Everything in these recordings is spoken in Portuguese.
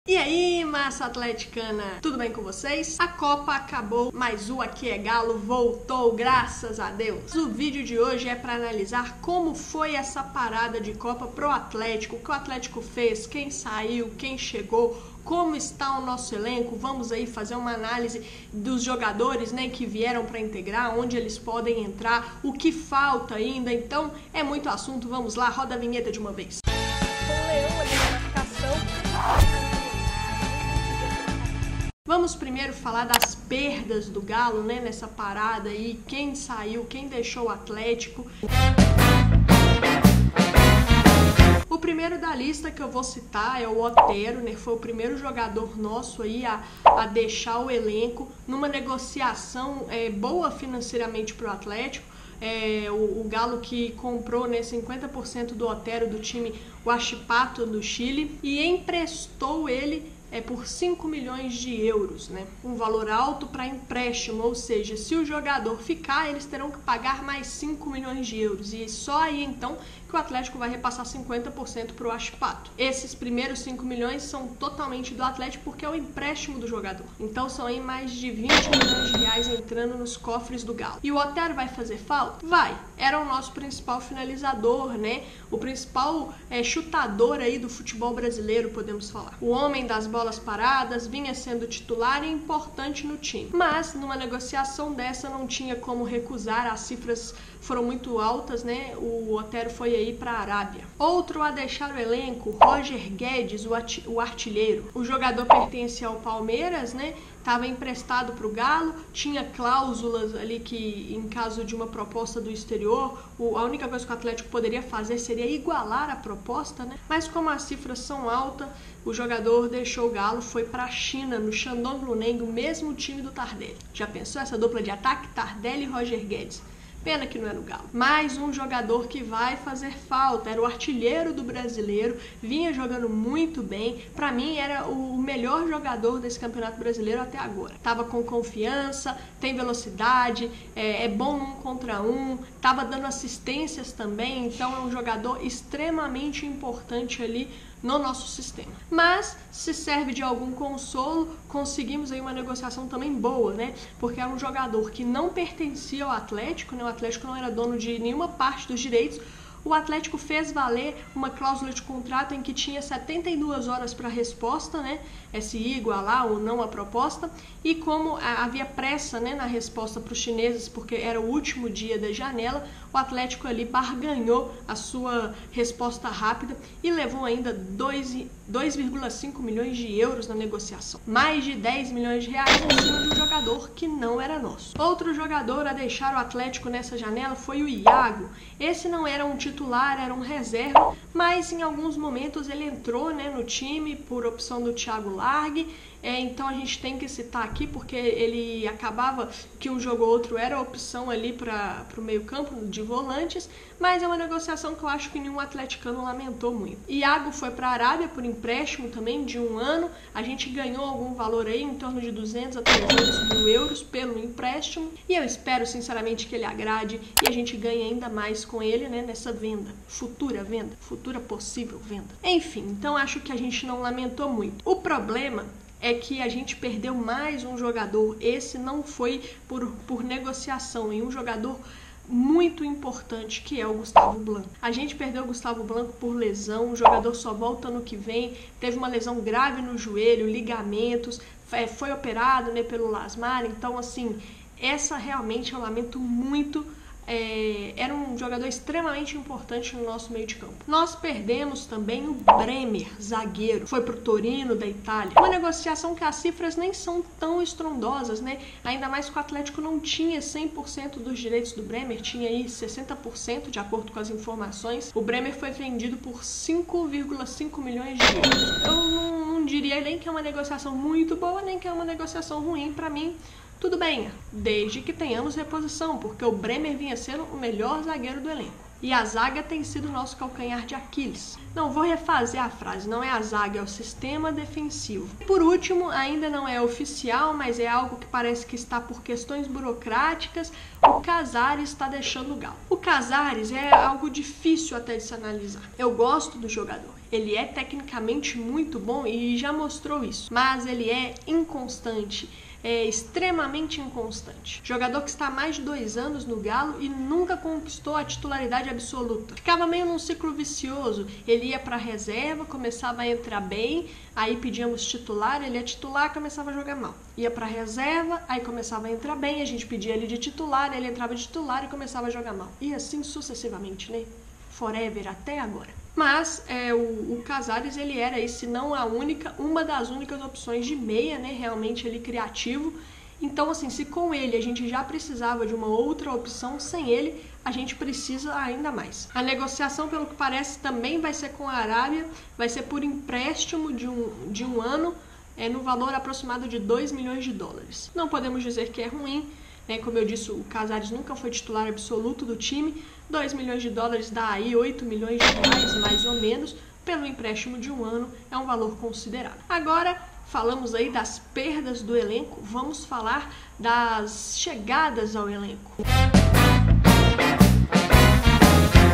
E aí, massa atleticana, tudo bem com vocês? A Copa acabou, mas o Aqui é Galo voltou, graças a Deus. O vídeo de hoje é para analisar como foi essa parada de Copa pro Atlético, o que o Atlético fez, quem saiu, quem chegou, como está o nosso elenco. Vamos aí fazer uma análise dos jogadores, né, que vieram para integrar, onde eles podem entrar, o que falta ainda. Então, é muito assunto, vamos lá, roda a vinheta de uma vez. Vamos primeiro falar das perdas do Galo, né, nessa parada aí, quem saiu, quem deixou o Atlético. O primeiro da lista que eu vou citar é o Otero, né, foi o primeiro jogador nosso aí a deixar o elenco numa negociação boa financeiramente para o Atlético. O Galo que comprou, né, 50% do Otero do time Huachipato do Chile e emprestou ele por 5 milhões de euros, né? Um valor alto para empréstimo, ou seja, se o jogador ficar, eles terão que pagar mais 5 milhões de euros. E só aí então que o Atlético vai repassar 50% para o Huachipato. Esses primeiros 5 milhões são totalmente do Atlético porque é o empréstimo do jogador. Então são aí mais de 20 milhões de reais entrando nos cofres do Galo. E o Otero vai fazer falta? Vai! Era o nosso principal finalizador, né? O principal chutador aí do futebol brasileiro, podemos falar. O homem das bolas paradas, vinha sendo titular e importante no time. Mas numa negociação dessa não tinha como recusar, as cifras foram muito altas, né? O Otero foi aí para a Arábia. Outro a deixar o elenco, Roger Guedes, o artilheiro. O jogador pertence ao Palmeiras, né? Estava emprestado para o Galo, tinha cláusulas ali que, em caso de uma proposta do exterior, a única coisa que o Atlético poderia fazer seria igualar a proposta, né? Mas como as cifras são altas, o jogador deixou o Galo, foi para a China, no Shandong Luneng, o mesmo time do Tardelli. Já pensou essa dupla de ataque? Tardelli e Roger Guedes. Pena que não é no Galo. Mais um jogador que vai fazer falta, era o artilheiro do Brasileiro, vinha jogando muito bem, pra mim era o melhor jogador desse Campeonato Brasileiro até agora. Tava com confiança, tem velocidade, é bom num contra um, tava dando assistências também, então é um jogador extremamente importante ali no nosso sistema. Mas, se serve de algum consolo, conseguimos aí uma negociação também boa, né? Porque era um jogador que não pertencia ao Atlético, né? O Atlético não era dono de nenhuma parte dos direitos. O Atlético fez valer uma cláusula de contrato em que tinha 72 horas para resposta, né? Se igualar ou não a proposta. E como havia pressa, né, na resposta para os chineses, porque era o último dia da janela, o Atlético ali barganhou a sua resposta rápida e levou ainda 2,5 milhões de euros na negociação. Mais de 10 milhões de reais em cima de um jogador que não era nosso. Outro jogador a deixar o Atlético nessa janela foi o Iago. Esse não era um titular, era um reserva, mas em alguns momentos ele entrou, né, no time por opção do Thiago Largue. Então a gente tem que citar aqui porque ele acabava que um jogo ou outro era a opção ali para o meio campo de volantes, mas é uma negociação que eu acho que nenhum atleticano lamentou muito. Iago foi para a Arábia por empréstimo também de 1 ano, a gente ganhou algum valor aí em torno de 200 a 300 mil euros pelo empréstimo e eu espero sinceramente que ele agrade e a gente ganhe ainda mais com ele, né, nessa venda, futura possível venda. Enfim, então acho que a gente não lamentou muito. O problema é que a gente perdeu mais um jogador, esse não foi por negociação, em um jogador muito importante, que é o Gustavo Blanco. A gente perdeu o Gustavo Blanco por lesão, o jogador só volta ano que vem, teve uma lesão grave no joelho, ligamentos, foi operado, né, pelo Lasmar, então assim, essa realmente eu lamento muito. Era um jogador extremamente importante no nosso meio de campo. Nós perdemos também o Bremer, zagueiro, foi pro Torino da Itália. Uma negociação que as cifras nem são tão estrondosas, né? Ainda mais que o Atlético não tinha 100% dos direitos do Bremer, tinha aí 60% de acordo com as informações. O Bremer foi vendido por 5,5 milhões de euros. Eu não diria nem que é uma negociação muito boa, nem que é uma negociação ruim. Pra mim, tudo bem, desde que tenhamos reposição, porque o Bremer vinha sendo o melhor zagueiro do elenco. E a zaga tem sido o nosso calcanhar de Aquiles. Não vou refazer a frase, não é a zaga, é o sistema defensivo. Por último, ainda não é oficial, mas é algo que parece que está por questões burocráticas, o Casares está deixando o Galo. O Casares é algo difícil até de se analisar. Eu gosto do jogador. Ele é tecnicamente muito bom e já mostrou isso, mas ele é inconstante. É extremamente inconstante. Jogador que está há mais de 2 anos no Galo e nunca conquistou a titularidade absoluta. Ficava meio num ciclo vicioso. Ele ia para reserva, começava a entrar bem, aí pedíamos titular, ele ia titular, começava a jogar mal. Ia para reserva, aí começava a entrar bem, a gente pedia ele de titular, ele entrava de titular e começava a jogar mal. E assim sucessivamente, né? Forever, até agora. Mas o Casares, ele era aí, se não a única, uma das únicas opções de meia, né? Realmente ele criativo. Então, assim, se com ele a gente já precisava de uma outra opção, sem ele a gente precisa ainda mais. A negociação, pelo que parece, também vai ser com a Arábia, vai ser por empréstimo de um ano, no valor aproximado de 2 milhões de dólares. Não podemos dizer que é ruim, né? Como eu disse, o Casares nunca foi titular absoluto do time. 2 milhões de dólares dá aí 8 milhões de reais, mais ou menos, pelo empréstimo de um ano, é um valor considerável. Agora, falamos aí das perdas do elenco, vamos falar das chegadas ao elenco.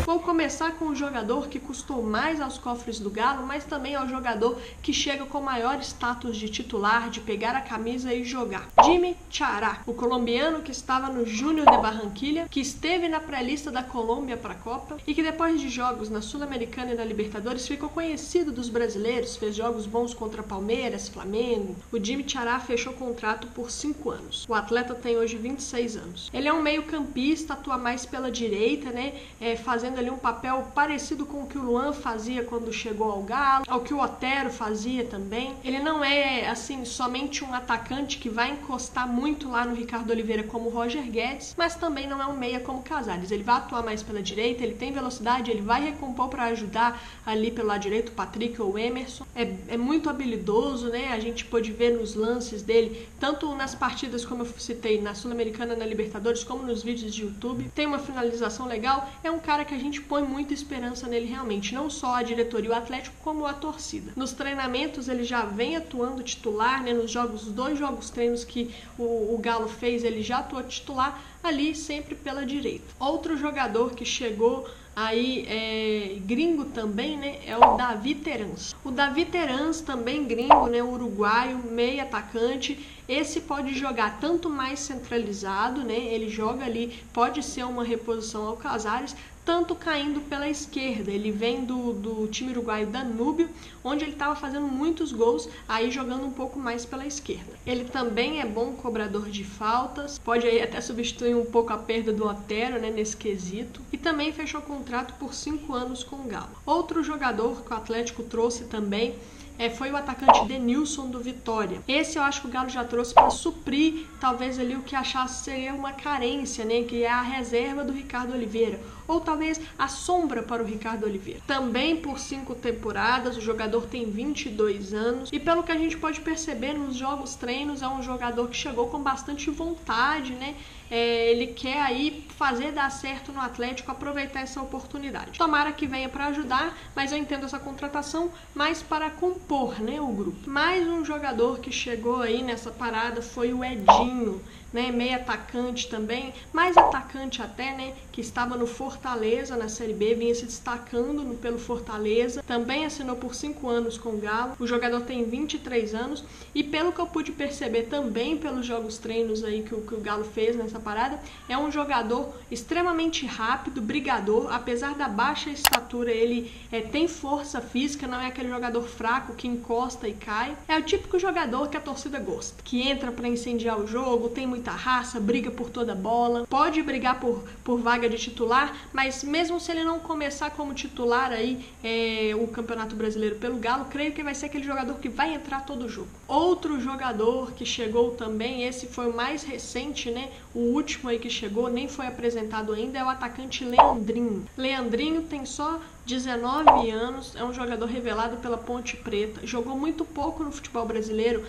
Vou começar com o jogador que custou mais aos cofres do Galo, mas também é o jogador que chega com maior status de titular, de pegar a camisa e jogar. Jimmy Chará, o colombiano que estava no Júnior de Barranquilla, que esteve na pré-lista da Colômbia para a Copa e que depois de jogos na Sul-Americana e na Libertadores ficou conhecido dos brasileiros, fez jogos bons contra Palmeiras, Flamengo. O Jimmy Chará fechou contrato por 5 anos. O atleta tem hoje 26 anos. Ele é um meio-campista, atua mais pela direita, né? Fazendo ali um papel parecido com o que o Luan fazia quando chegou ao Galo, ao que o Otero fazia também. Ele não é, assim, somente um atacante que vai encostar muito lá no Ricardo Oliveira como o Roger Guedes, mas também não é um meia como o Casares. Ele vai atuar mais pela direita, ele tem velocidade, ele vai recompor para ajudar ali pelo lado direito o Patrick ou o Emerson. É muito habilidoso, né? A gente pôde ver nos lances dele, tanto nas partidas, como eu citei, na Sul-Americana, na Libertadores, como nos vídeos de YouTube. Tem uma finalização legal, é um cara que a gente põe muita esperança nele realmente, não só a diretoria e o Atlético, como a torcida. Nos treinamentos ele já vem atuando titular, né? Nos jogos, os 2 jogos treinos que o Galo fez, ele já atuou titular ali sempre pela direita. Outro jogador que chegou aí, gringo também, né, é o Davi Terans. O Davi Terans também gringo, né, uruguaio, meio atacante. Esse pode jogar tanto mais centralizado, né, ele joga ali, pode ser uma reposição ao Casares, tanto caindo pela esquerda. Ele vem do time uruguaio Danúbio, onde ele estava fazendo muitos gols, aí jogando um pouco mais pela esquerda. Ele também é bom cobrador de faltas, pode aí até substituir um pouco a perda do Otero, né, nesse quesito, e também fechou contrato por 5 anos com o Galo. Outro jogador que o Atlético trouxe também foi o atacante Denilson do Vitória. Esse eu acho que o Galo já trouxe para suprir talvez ali o que achasse seria uma carência, né, que é a reserva do Ricardo Oliveira, ou talvez a sombra para o Ricardo Oliveira. Também por 5 temporadas, o jogador tem 22 anos e pelo que a gente pode perceber nos jogos treinos, é um jogador que chegou com bastante vontade, né? Ele quer aí fazer dar certo no Atlético, aproveitar essa oportunidade. Tomara que venha para ajudar, mas eu entendo essa contratação mais para compor, né, o grupo. Mais um jogador que chegou aí nessa parada foi o Edinho, né, meio atacante também, mais atacante até, né, que estava no Fortaleza na Série B, vinha se destacando pelo Fortaleza, também assinou por 5 anos com o Galo. O jogador tem 23 anos e pelo que eu pude perceber também pelos jogos treinos aí que o Galo fez nessa parada, é um jogador extremamente rápido, brigador, apesar da baixa estatura, ele tem força física, não é aquele jogador fraco que encosta e cai. É o típico jogador que a torcida gosta, que entra para incendiar o jogo, tem muita raça, briga por toda a bola, pode brigar por vaga de titular, mas mesmo se ele não começar como titular aí o Campeonato Brasileiro pelo Galo, creio que vai ser aquele jogador que vai entrar todo jogo. Outro jogador que chegou também, esse foi o mais recente, né? O último aí que chegou, nem foi apresentado ainda, é o atacante Leandrinho. Leandrinho tem só 19 anos, é um jogador revelado pela Ponte Preta, jogou muito pouco no futebol brasileiro,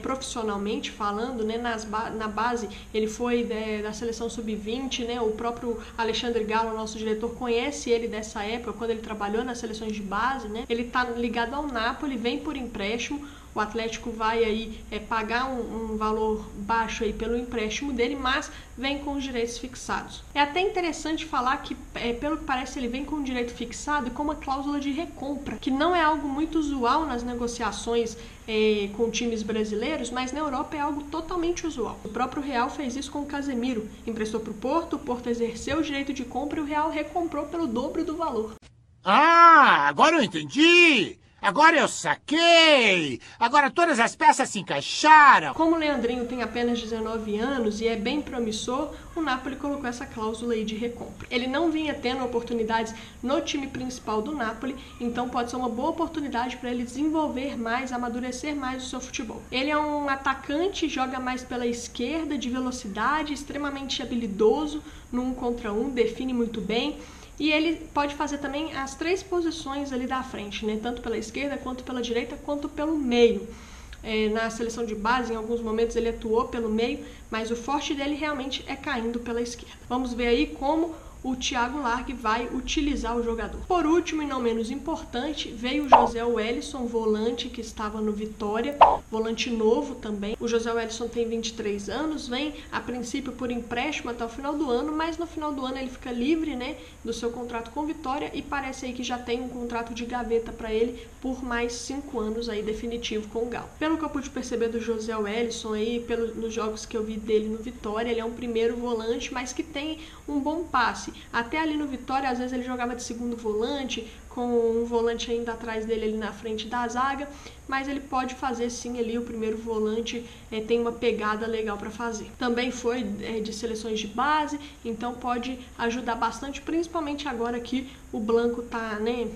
profissionalmente falando, né, na base ele foi da seleção sub-20, né, o próprio Alexandre Galo, nosso diretor, conhece ele dessa época, quando ele trabalhou nas seleções de base, né, ele tá ligado ao Napoli, vem por empréstimo. O O Atlético vai aí pagar um valor baixo aí pelo empréstimo dele, mas vem com os direitos fixados. É até interessante falar que, pelo que parece, ele vem com um direito fixado e com uma cláusula de recompra, que não é algo muito usual nas negociações com times brasileiros, mas na Europa é algo totalmente usual. O próprio Real fez isso com o Casemiro, emprestou para o Porto exerceu o direito de compra e o Real recomprou pelo dobro do valor. Ah, agora eu entendi! Agora eu saquei! Agora todas as peças se encaixaram! Como o Leandrinho tem apenas 19 anos e é bem promissor, o Napoli colocou essa cláusula aí de recompra. Ele não vinha tendo oportunidades no time principal do Napoli, então pode ser uma boa oportunidade para ele desenvolver mais, amadurecer mais o seu futebol. Ele é um atacante, joga mais pela esquerda, de velocidade, extremamente habilidoso no 1 contra 1, define muito bem. E ele pode fazer também as 3 posições ali da frente, né? Tanto pela esquerda, quanto pela direita, quanto pelo meio. Na seleção de base, em alguns momentos ele atuou pelo meio, mas o forte dele realmente é caindo pela esquerda. Vamos ver aí como o Thiago Largue vai utilizar o jogador. Por último e não menos importante, veio o José Wellison, volante que estava no Vitória, volante novo também. O José Wellison tem 23 anos, vem a princípio por empréstimo até o final do ano, mas no final do ano ele fica livre, né, do seu contrato com Vitória e parece aí que já tem um contrato de gaveta para ele por mais 5 anos aí definitivo com o Galo. Pelo que eu pude perceber do José Wellison aí, nos jogos que eu vi dele no Vitória, ele é um primeiro volante, mas que tem um bom passe. Até ali no Vitória, às vezes ele jogava de segundo volante, com um volante ainda atrás dele ali na frente da zaga, mas ele pode fazer sim ali o primeiro volante, tem uma pegada legal para fazer. Também foi de seleções de base, então pode ajudar bastante, principalmente agora que o Blanco tá, né,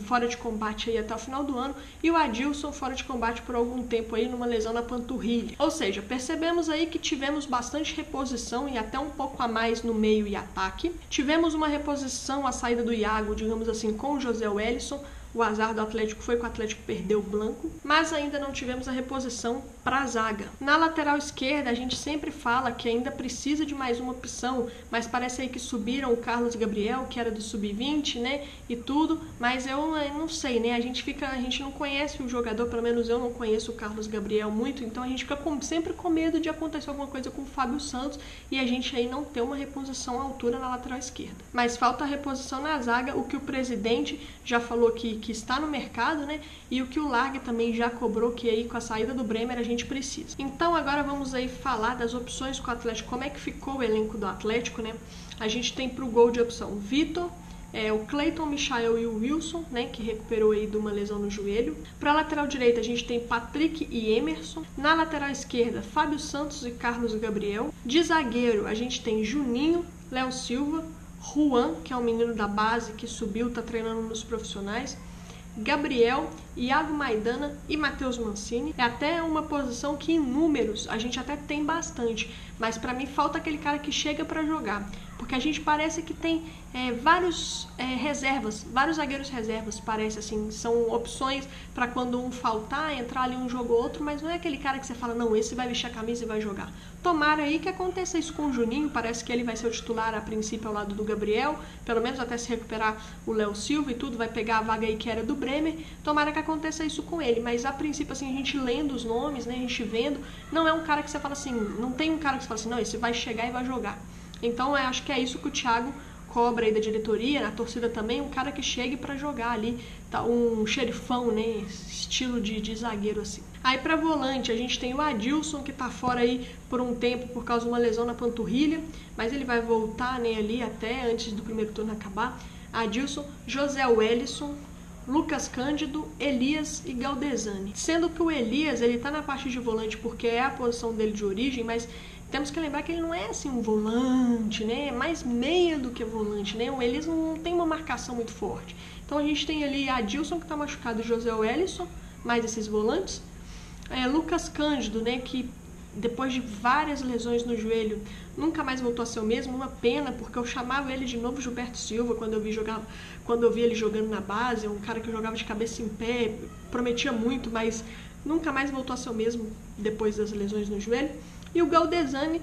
fora de combate aí até o final do ano e o Adilson fora de combate por algum tempo aí numa lesão na panturrilha. Ou seja, percebemos aí que tivemos bastante reposição e até um pouco a mais no meio e ataque. Tivemos uma reposição, a saída do Iago, digamos assim, com o José Wellison. O azar do Atlético foi que o Atlético perdeu o Blanco, mas ainda não tivemos a reposição para a zaga. Na lateral esquerda, a gente sempre fala que ainda precisa de mais uma opção, mas parece aí que subiram o Carlos Gabriel, que era do Sub-20, né, e tudo, mas eu não sei, né, a gente não conhece o jogador, pelo menos eu não conheço o Carlos Gabriel muito, então a gente fica sempre com medo de acontecer alguma coisa com o Fábio Santos e a gente aí não ter uma reposição à altura na lateral esquerda. Mas falta a reposição na zaga, o que o presidente já falou que está no mercado, né? E o que o Largue também já cobrou, que aí com a saída do Bremer a gente precisa. Então agora vamos aí falar das opções com o Atlético, como é que ficou o elenco do Atlético, né? A gente tem pro gol de opção Vitor, o Cleiton, Michael e o Wilson, né, que recuperou aí de uma lesão no joelho. Para a lateral direita a gente tem Patrick e Emerson. Na lateral esquerda, Fábio Santos e Carlos Gabriel. De zagueiro a gente tem Juninho, Léo Silva, Juan, que é um menino da base que subiu, tá treinando nos profissionais, Gabriel, Iago Maidana e Matheus Mancini. É até uma posição que em números a gente até tem bastante, mas para mim falta aquele cara que chega para jogar, porque a gente parece que tem vários reservas, vários zagueiros reservas, parece assim, são opções para quando um faltar, entrar ali um jogo ou outro, mas não é aquele cara que você fala, não, esse vai vestir a camisa e vai jogar. Tomara aí que aconteça isso com o Juninho, parece que ele vai ser o titular a princípio ao lado do Gabriel, pelo menos até se recuperar o Léo Silva e tudo, vai pegar a vaga aí que era do Bremer, tomara que aconteça isso com ele, mas a princípio assim, a gente lendo os nomes, né, a gente vendo, não é um cara que você fala assim, não tem um cara que você fala assim, não, esse vai chegar e vai jogar. Então eu acho que é isso que o Thiago cobra aí da diretoria, na torcida também, um cara que chegue para jogar ali, tá, um xerifão, né, estilo de zagueiro assim. Aí para volante a gente tem o Adilson, que tá fora aí por um tempo por causa de uma lesão na panturrilha, mas ele vai voltar, né, ali até antes do primeiro turno acabar. Adilson, José Wellison, Lucas Cândido, Elias e Galdesani. Sendo que o Elias, ele tá na parte de volante porque é a posição dele de origem, mas temos que lembrar que ele não é assim um volante, né? É mais meia do que volante, né? O Elias não tem uma marcação muito forte. Então a gente tem ali Adilson, que tá machucado, e José Wellison, mais esses volantes. Lucas Cândido, né? Que depois de várias lesões no joelho, nunca mais voltou a ser o mesmo. Uma pena, porque eu chamava ele de novo Gilberto Silva quando eu vi ele jogando na base. Um cara que jogava de cabeça em pé, prometia muito, mas nunca mais voltou a ser o mesmo depois das lesões no joelho. E o Galdesani,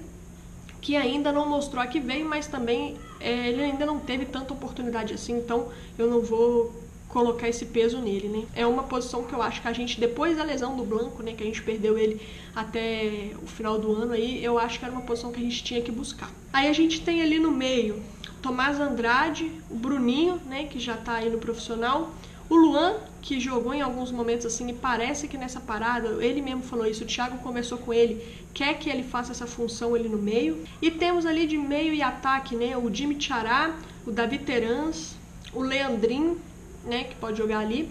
que ainda não mostrou a que veio, mas também ele ainda não teve tanta oportunidade assim, então eu não vou colocar esse peso nele, né? É uma posição que eu acho que a gente, depois da lesão do Blanco, né, que a gente perdeu ele até o final do ano aí, eu acho que era uma posição que a gente tinha que buscar. Aí a gente tem ali no meio Tomás Andrade, o Bruninho, né, que já tá aí no profissional, o Luan, que jogou em alguns momentos assim, e parece que nessa parada, ele mesmo falou isso, o Thiago conversou com ele, quer que ele faça essa função ali no meio. E temos ali de meio e ataque, né, o Jimmy Tchará, o Davi Terans, o Leandrinho, né, que pode jogar ali.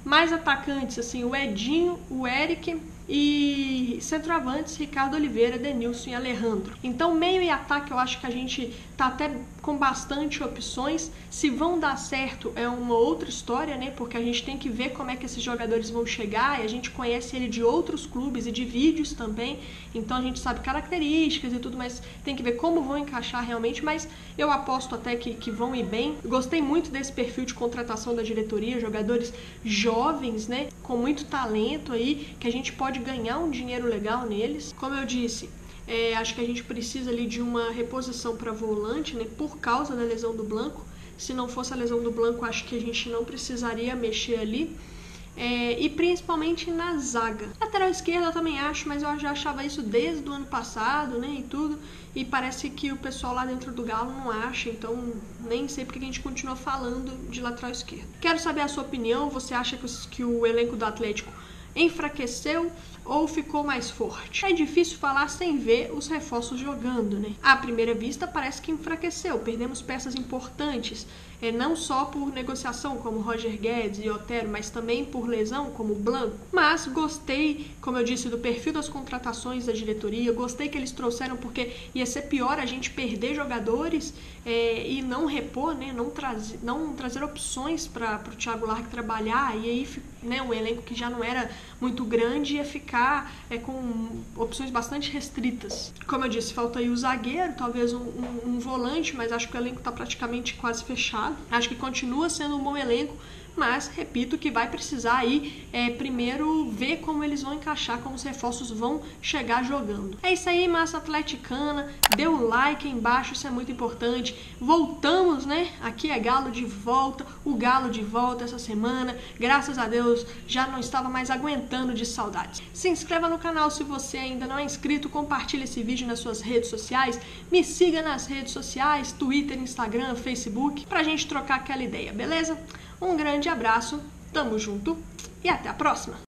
Mais atacantes, assim, o Edinho, o Eric e centroavantes, Ricardo Oliveira, Denilson e Alejandro. Então, meio e ataque, eu acho que a gente tá até com bastante opções. Se vão dar certo é uma outra história, né? Porque a gente tem que ver como é que esses jogadores vão chegar, e a gente conhece ele de outros clubes e de vídeos também, então a gente sabe características e tudo, mas tem que ver como vão encaixar realmente, mas eu aposto até que vão ir bem. Gostei muito desse perfil de contratação da diretoria, jogadores jovens, né? Com muito talento aí, que a gente pode ganhar um dinheiro legal neles. Como eu disse, acho que a gente precisa ali de uma reposição para volante, né, por causa da lesão do Blanco. Se não fosse a lesão do Blanco, acho que a gente não precisaria mexer ali. E principalmente na zaga. Lateral esquerda eu também acho, mas eu já achava isso desde o ano passado, né, e tudo. E parece que o pessoal lá dentro do Galo não acha, então nem sei porque a gente continua falando de lateral esquerda. Quero saber a sua opinião. Você acha que o elenco do Atlético enfraqueceu ou ficou mais forte? É difícil falar sem ver os reforços jogando, né? À primeira vista parece que enfraqueceu, perdemos peças importantes, não só por negociação como Roger Guedes e Otero, mas também por lesão como Blanco. Mas gostei, como eu disse, do perfil das contratações da diretoria, gostei que eles trouxeram, porque ia ser pior a gente perder jogadores e não repor, né? Não trazer opções para o Thiago Largue trabalhar, e aí, né, um elenco que já não era muito grande ia ficar com opções bastante restritas. Como eu disse, falta aí o zagueiro, talvez um volante, mas acho que o elenco está praticamente quase fechado. Acho que continua sendo um bom elenco, mas repito que vai precisar aí primeiro ver como eles vão encaixar, como os reforços vão chegar jogando. É isso aí, massa atleticana. Dê um like aí embaixo, isso é muito importante. Voltamos, né? Aqui é Galo de volta, o Galo de volta essa semana. Graças a Deus já não estava mais aguentando de saudades. Se inscreva no canal se você ainda não é inscrito, compartilhe esse vídeo nas suas redes sociais, me siga nas redes sociais, Twitter, Instagram, Facebook, pra gente trocar aquela ideia, beleza? Um grande abraço, tamo junto e até a próxima!